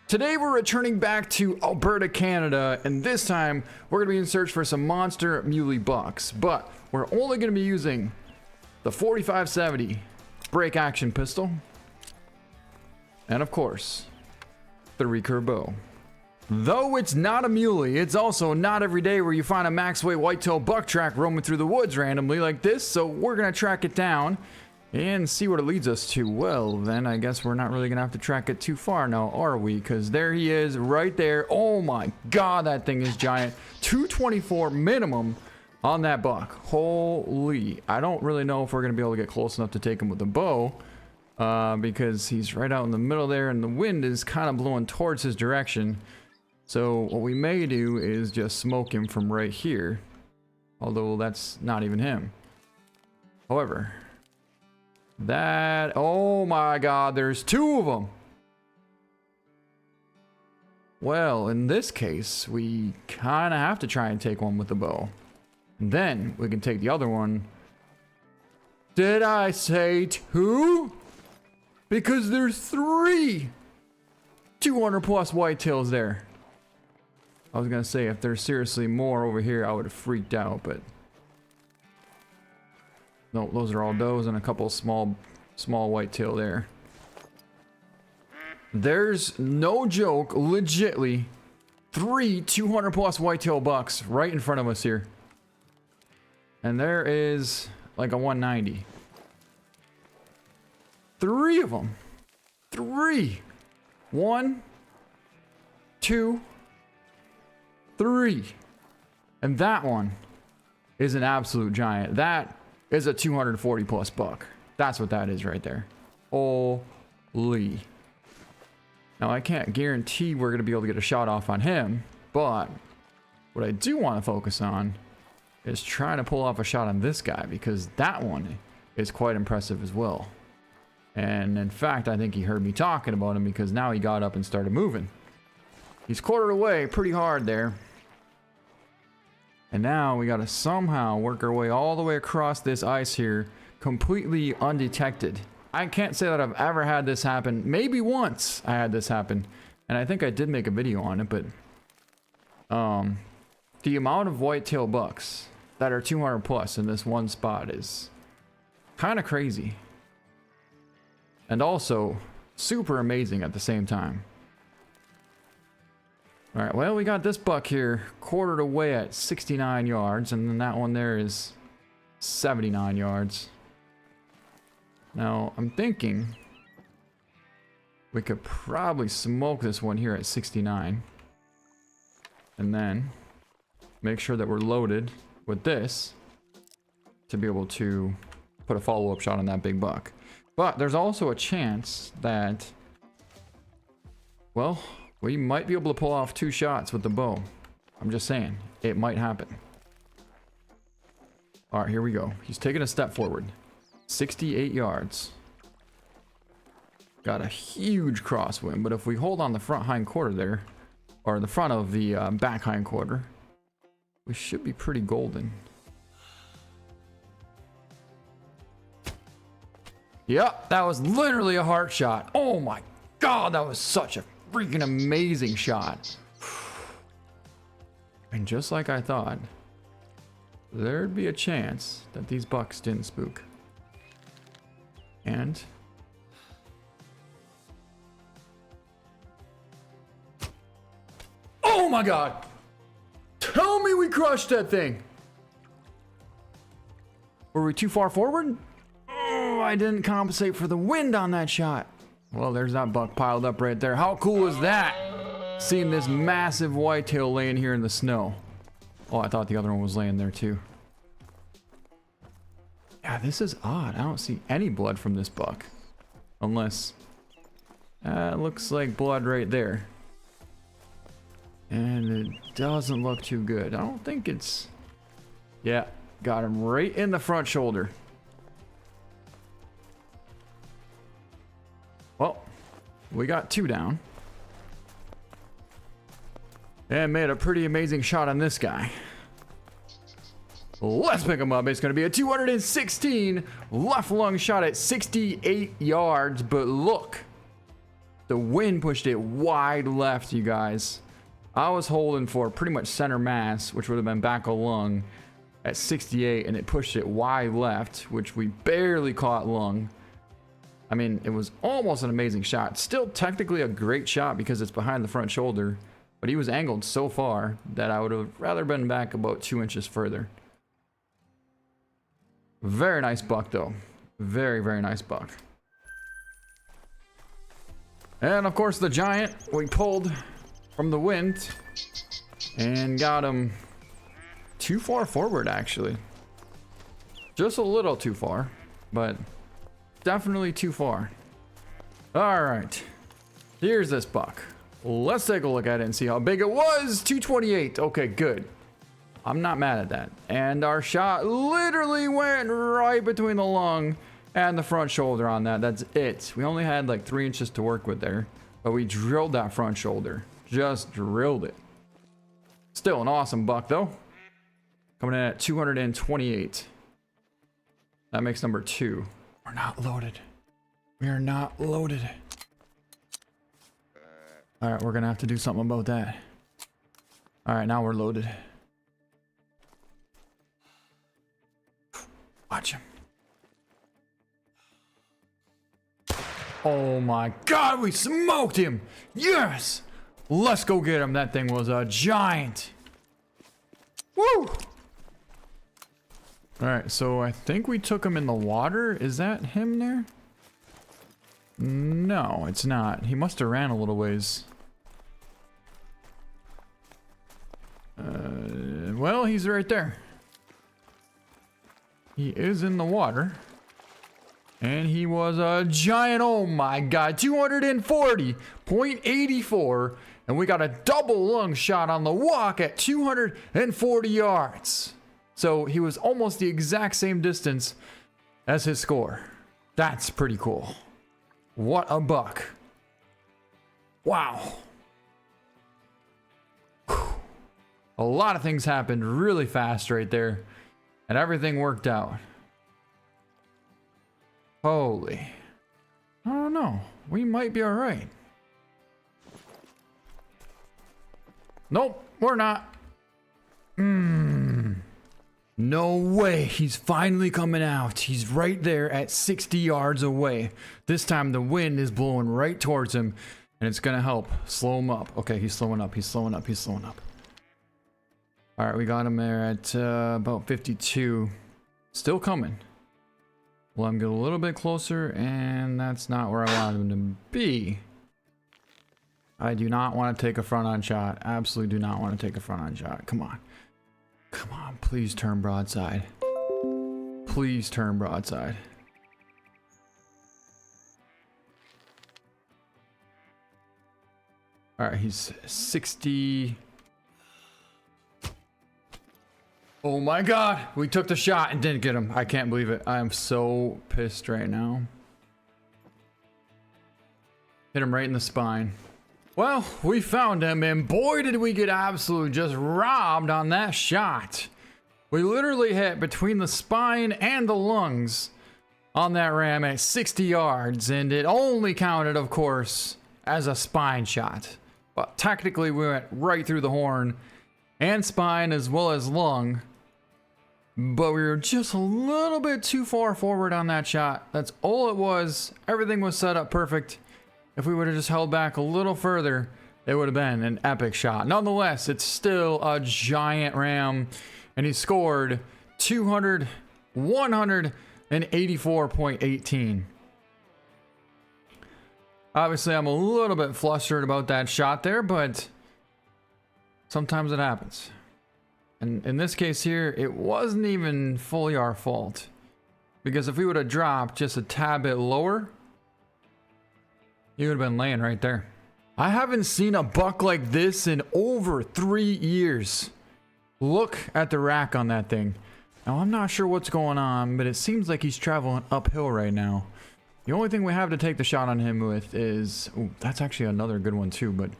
Today we're returning back to Alberta, Canada, and this time we're going to be in search for some monster muley bucks, but we're only going to be using the 4570 break action pistol, and of course, the recurve bow. Though it's not a muley, it's also not every day where you find a max weight whitetail buck track roaming through the woods randomly like this, so we're going to track it down and see what it leads us to. Well, then I guess we're not really gonna have to track it too far now, are we? Because there he is right there. Oh my god, that thing is giant. 224 minimum on that buck. Holy. I don't really know if we're gonna be able to get close enough to take him with a bow, because he's right out in the middle there and the wind is kind of blowing towards his direction. So what we may do is just smoke him from right here, although that's not even him. However, oh my god, there's two of them. Well, in this case, we kind of have to try and take one with the bow. And then we can take the other one. Did I say two? Because there's three 200 plus whitetails there. I was gonna say if there's seriously more over here, I would have freaked out, but no, those are all does and a couple small whitetail there. There's no joke, legitly, three 200 plus whitetail bucks right in front of us here. And there is like a 190. Three of them. Three. 1, 2, 3. And that one is an absolute giant. That is a 240 plus buck. That's what that is right there. Holy. Now I can't guarantee we're going to be able to get a shot off on him, but what I do want to focus on is trying to pull off a shot on this guy, because that one is quite impressive as well. And in fact, I think he heard me talking about him, because now he got up and started moving. He's quartered away pretty hard there. And now we gotta somehow work our way all the way across this ice here, completely undetected. I can't say that I've ever had this happen. Maybe once I had this happen, and I think I did make a video on it, but the amount of whitetail bucks that are 200 plus in this one spot is kind of crazy. And also super amazing at the same time. All right, well, we got this buck here quartered away at 69 yards, and then that one there is 79 yards. Now, I'm thinking we could probably smoke this one here at 69. And then make sure that we're loaded with this to be able to put a follow-up shot on that big buck. But there's also a chance that, well, we might be able to pull off 2 shots with the bow. I'm just saying, it might happen. All right, here we go. He's taking a step forward. 68 yards. Got a huge crosswind, but if we hold on the front hind quarter there, or the front of the back hind quarter, we should be pretty golden. Yep, that was literally a heart shot. Oh my god, that was such a freaking amazing shot. And just like I thought, there'd be a chance that these bucks didn't spook. And oh my god, tell me we crushed that thing. Were we too far forward? Oh, I didn't compensate for the wind on that shot. Well, there's that buck piled up right there. How cool is that? Seeing this massive whitetail laying here in the snow. Oh, I thought the other one was laying there too. Yeah, this is odd. I don't see any blood from this buck. Unless, it looks like blood right there. And it doesn't look too good. I don't think it's, yeah, got him right in the front shoulder. Well, we got 2 down. And made a pretty amazing shot on this guy. Let's pick him up. It's going to be a 216 left lung shot at 68 yards. But look, The wind pushed it wide left, you guys. I was holding for pretty much center mass, which would have been back a lung at 68, and it pushed it wide left, which we barely caught lung. I mean, it was almost an amazing shot. Still technically a great shot because it's behind the front shoulder, but he was angled so far that I would have rather been back about 2 inches further. Very nice buck though. Very, very nice buck. And of course the giant we pulled from the wind and got him too far forward actually. Just a little too far, but definitely too far. All right, here's this buck. Let's take a look at it and see how big it was. 228. Okay, good. I'm not mad at that. And our shot literally went right between the lung and the front shoulder on that. That's it. We only had like 3 inches to work with there, but we drilled that front shoulder. Just drilled it. Still an awesome buck though. Coming in at 228. That makes number 2. We're not loaded. We are not loaded. All right, we're gonna have to do something about that. All right, now we're loaded. Watch him. Oh my God, we smoked him. Yes. Let's go get him. That thing was a giant. Woo. All right, so I think we took him in the water. Is that him there? No, it's not. He must have ran a little ways. Well, he's right there. He is in the water. And he was a giant. Oh my God, 240.84. And we got a double lung shot on the walk at 240 yards. So he was almost the exact same distance as his score. That's pretty cool. What a buck. Wow. Whew. A lot of things happened really fast right there. And everything worked out. Holy. I don't know. We might be alright. Nope, we're not. No way. He's finally coming out. He's right there at 60 yards away. This time the wind is blowing right towards him, and it's gonna help slow him up. Okay, he's slowing up. He's slowing up. He's slowing up. All right, we got him there at about 52. Still coming. Well, I'm getting a little bit closer, and that's not where I want him to be. I do not want to take a front-on shot. Absolutely do not want to take a front-on shot. Come on. Come on, please turn broadside. Please turn broadside. All right, he's 60. Oh my God, we took the shot and didn't get him. I can't believe it. I am so pissed right now. Hit him right in the spine. Well, we found him, and boy did we get absolutely just robbed on that shot. We literally hit between the spine and the lungs on that ram at 60 yards, and it only counted, of course, as a spine shot. But technically we went right through the horn and spine as well as lung. But we were just a little bit too far forward on that shot. That's all it was. Everything was set up perfect. If we would have just held back a little further, it would have been an epic shot. Nonetheless, it's still a giant ram, and he scored 184.18. Obviously, I'm a little bit flustered about that shot there, but sometimes it happens. And in this case here, it wasn't even fully our fault. Because if we would have dropped just a tad bit lower, he would have been laying right there. I haven't seen a buck like this in over 3 years. Look at the rack on that thing. Now, I'm not sure what's going on, but it seems like he's traveling uphill right now. The only thing we have to take the shot on him with is... Ooh, that's actually another good one too, but...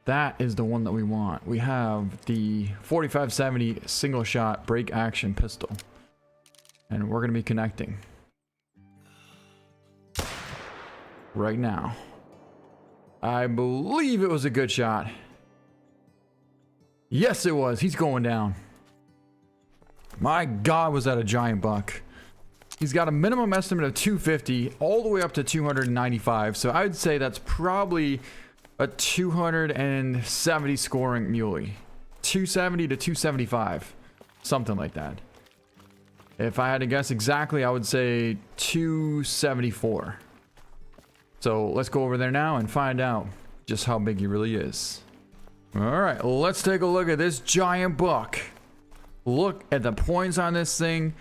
that is the one that we want. We have the 4570 single shot break action pistol. And we're going to be connecting. Right now. I believe it was a good shot. Yes, it was. He's going down. My God, was that a giant buck. He's got a minimum estimate of 250 all the way up to 295. So I'd say that's probably a 270 scoring muley. 270 to 275. Something like that. If I had to guess exactly, I would say 274. So let's go over there now and find out just how big he really is. All right, let's take a look at this giant buck. Look at the points on this thing.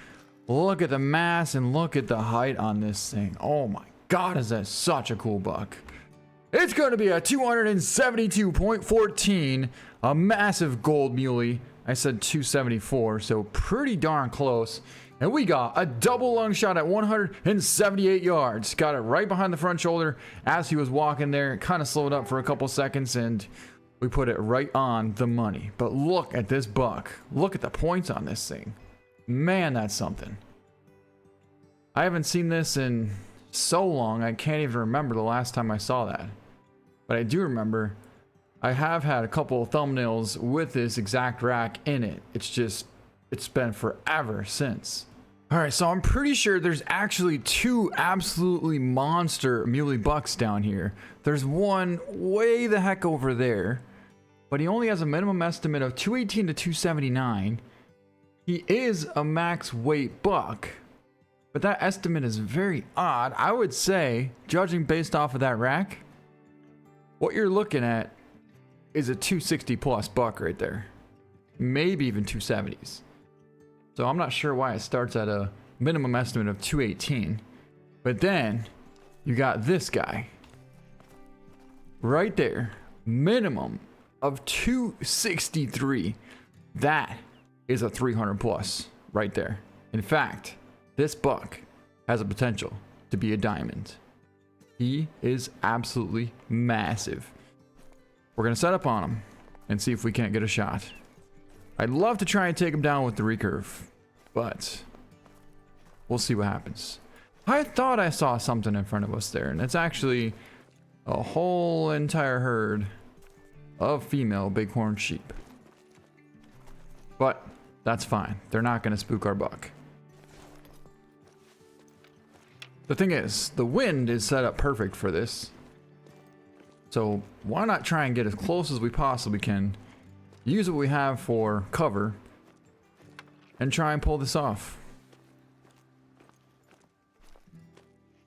Look at the mass and look at the height on this thing. Oh my God, is that such a cool buck. It's going to be a 272.14, a massive gold muley. I said 274, so pretty darn close. And we got a double lung shot at 178 yards. Got it right behind the front shoulder as he was walking there. It kind of slowed up for a couple seconds and we put it right on the money. But look at this buck. Look at the points on this thing. Man, that's something. I haven't seen this in so long, I can't even remember the last time I saw that. But I do remember I have had a couple of thumbnails with this exact rack in it. It's been forever since. All right, so I'm pretty sure there's actually two absolutely monster muley bucks down here. There's one way the heck over there, but he only has a minimum estimate of 218 to 279. He is a max weight buck, but that estimate is very odd. I would say, judging based off of that rack, what you're looking at is a 260 plus buck right there. Maybe even 270s. So I'm not sure why it starts at a minimum estimate of 218. But then you got this guy right there, minimum of 263. That is a 300 plus right there. In fact, this buck has a potential to be a diamond. He is absolutely massive. We're gonna set up on him and see if we can't get a shot. I'd love to try and take him down with the recurve, but we'll see what happens. I thought I saw something in front of us there, and it's actually a whole entire herd of female bighorn sheep. But that's fine. They're not going to spook our buck. The thing is, the wind is set up perfect for this. So why not try and get as close as we possibly can, use what we have for cover, and try and pull this off.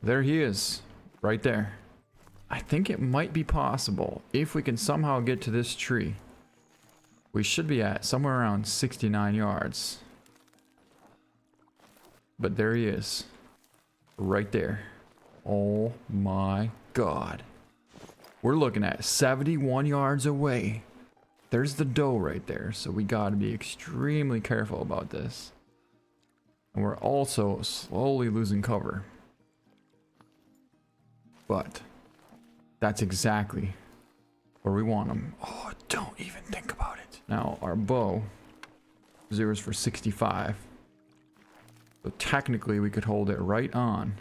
There he is, right there. I think it might be possible if we can somehow get to this tree. We should be at somewhere around 69 yards. But there he is, right there. Oh my God. We're looking at 71 yards away. There's the doe right there, so we gotta be extremely careful about this. And we're also slowly losing cover. But that's exactly where we want them. Oh, don't even think about it. Now, our bow zeroes for 65. So technically, we could hold it right on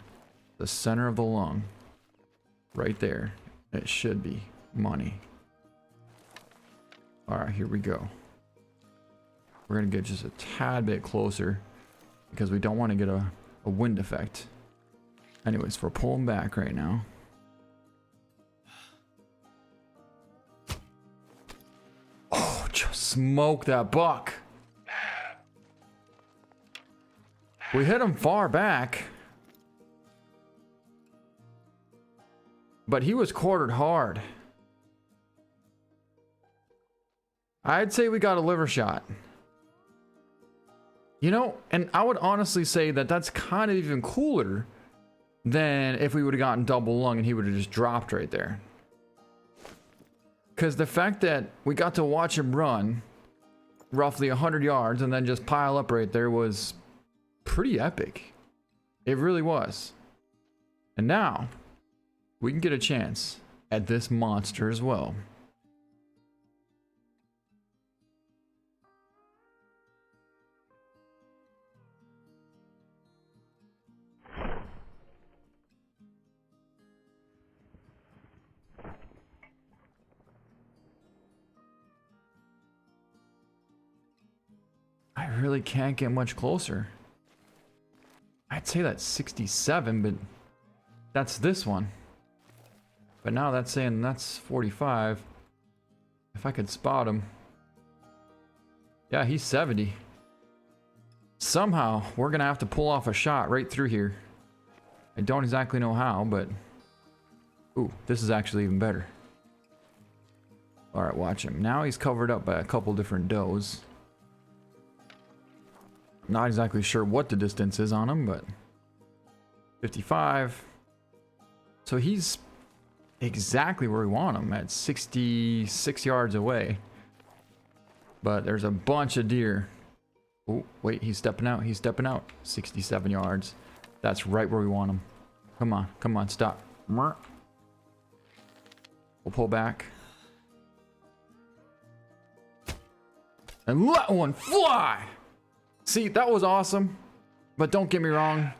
the center of the lung. Right there. It should be money. Alright, here we go. We're going to get just a tad bit closer because we don't want to get a wind effect. Anyways, we're pulling back right now. Oh, just smoke that buck. We hit him far back. But he was quartered hard. I'd say we got a liver shot. You know, and I would honestly say that that's kind of even cooler than if we would have gotten double lung and he would have just dropped right there. Because the fact that we got to watch him run roughly 100 yards and then just pile up right there was pretty epic. It really was. And now we can get a chance at this monster as well. really can't get much closer. I'd say that's 67, but that's this one. But now that's saying that's 45. If I could spot him. Yeah, he's 70. Somehow, we're gonna have to pull off a shot right through here. I don't exactly know how, but... Ooh, this is actually even better. Alright, watch him. Now he's covered up by a couple different does. Not exactly sure what the distance is on him, but... 55. So he's exactly where we want him, at 66 yards away. But there's a bunch of deer. Oh, wait, he's stepping out. He's stepping out. 67 yards. That's right where we want him. Come on. Come on. Stop. We'll pull back. And let one fly! See, that was awesome. But don't get me wrong.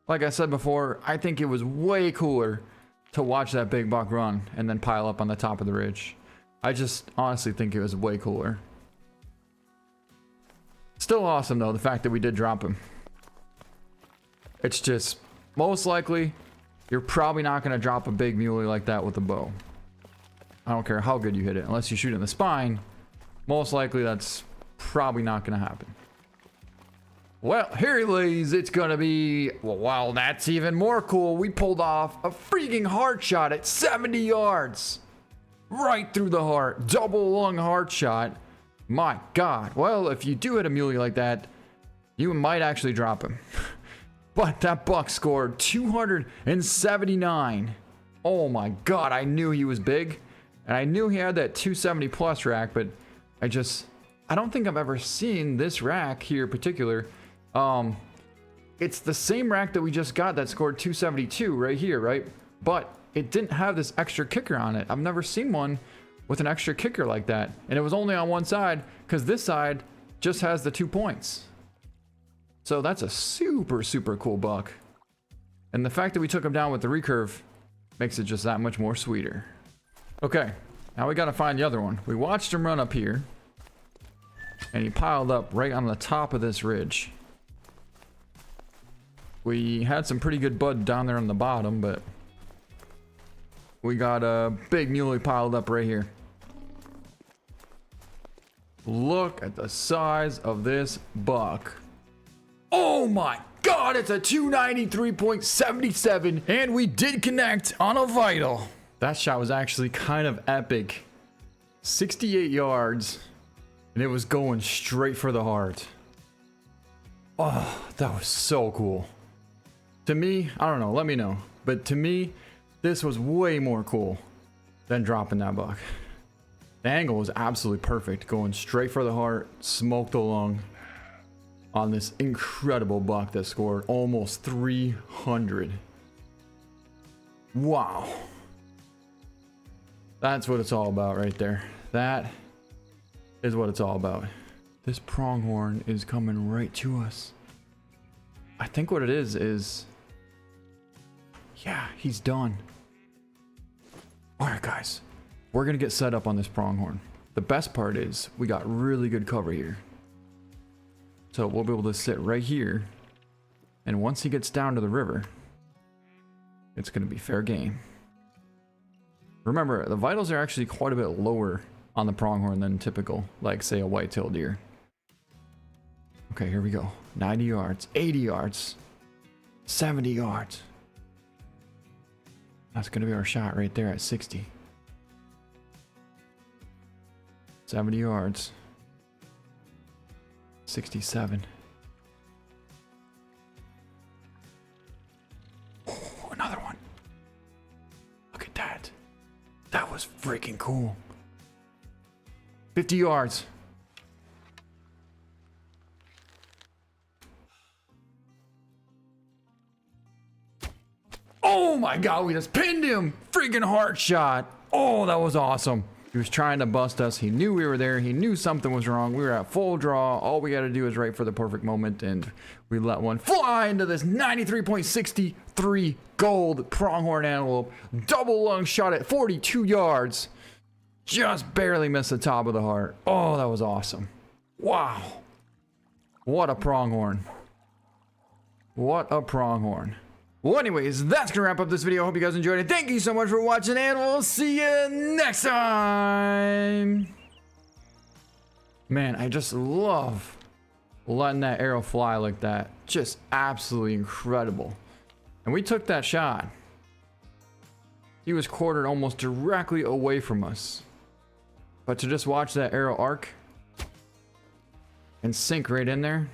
Like I said before, I think it was way cooler to watch that big buck run and then pile up on the top of the ridge. I just honestly think it was way cooler. Still awesome though, the fact that we did drop him. It's just, most likely, you're probably not going to drop a big muley like that with a bow. I don't care how good you hit it, unless you shoot in the spine. Most likely that's probably not going to happen. Well, here he lays. It's going to be, well, wow, that's even more cool. We pulled off a freaking heart shot at 70 yards. Right through the heart. Double lung heart shot. My God. Well, if you do hit a muley like that, you might actually drop him. But that buck scored 279. Oh my God, I knew he was big. And I knew he had that 270 plus rack, but I don't think I've ever seen this rack here in particular. It's the same rack that we just got that scored 272 right here, right? But it didn't have this extra kicker on it. I've never seen one with an extra kicker like that. And it was only on one side because this side just has the 2 points. So that's a super, super cool buck. And the fact that we took him down with the recurve makes it just that much more sweeter. Okay, now we gotta find the other one. We watched him run up here. And he piled up right on the top of this ridge. We had some pretty good bud down there on the bottom, but we got a big muley piled up right here. Look at the size of this buck. Oh my God, it's a 293.77, and we did connect on a vital. That shot was actually kind of epic. 68 yards, and it was going straight for the heart. Oh, that was so cool. To me, I don't know, let me know. But to me, this was way more cool than dropping that buck. The angle was absolutely perfect, going straight for the heart, smoked the lung on this incredible buck that scored almost 300. Wow. That's what it's all about right there. That is what it's all about. This pronghorn is coming right to us. I think what it is yeah, he's done. All right, guys, we're gonna get set up on this pronghorn. The best part is we got really good cover here. So we'll be able to sit right here. And once he gets down to the river, it's gonna be fair game. Remember, the vitals are actually quite a bit lower on the pronghorn than typical, like say a white-tailed deer. Okay, here we go. 90 yards, 80 yards, 70 yards. That's gonna be our shot right there at 60. 70 yards. 67. Oh, another one. Look at that. That was freaking cool. 50 yards. Oh my God, we just pinned him. Freaking heart shot. Oh, that was awesome. He was trying to bust us. He knew we were there. He knew something was wrong. We were at full draw. All we got to do is wait for the perfect moment, and we let one fly into this 93.63 gold pronghorn antelope. Double lung shot at 42 yards. Just barely missed the top of the heart. Oh, that was awesome. Wow. What a pronghorn. What a pronghorn. Well, anyways, that's gonna wrap up this video. I hope you guys enjoyed it. Thank you so much for watching, and we'll see you next time. Man, I just love letting that arrow fly like that. Just absolutely incredible. And we took that shot. He was quartered almost directly away from us. But to just watch that arrow arc and sink right in there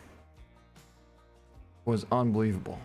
was unbelievable.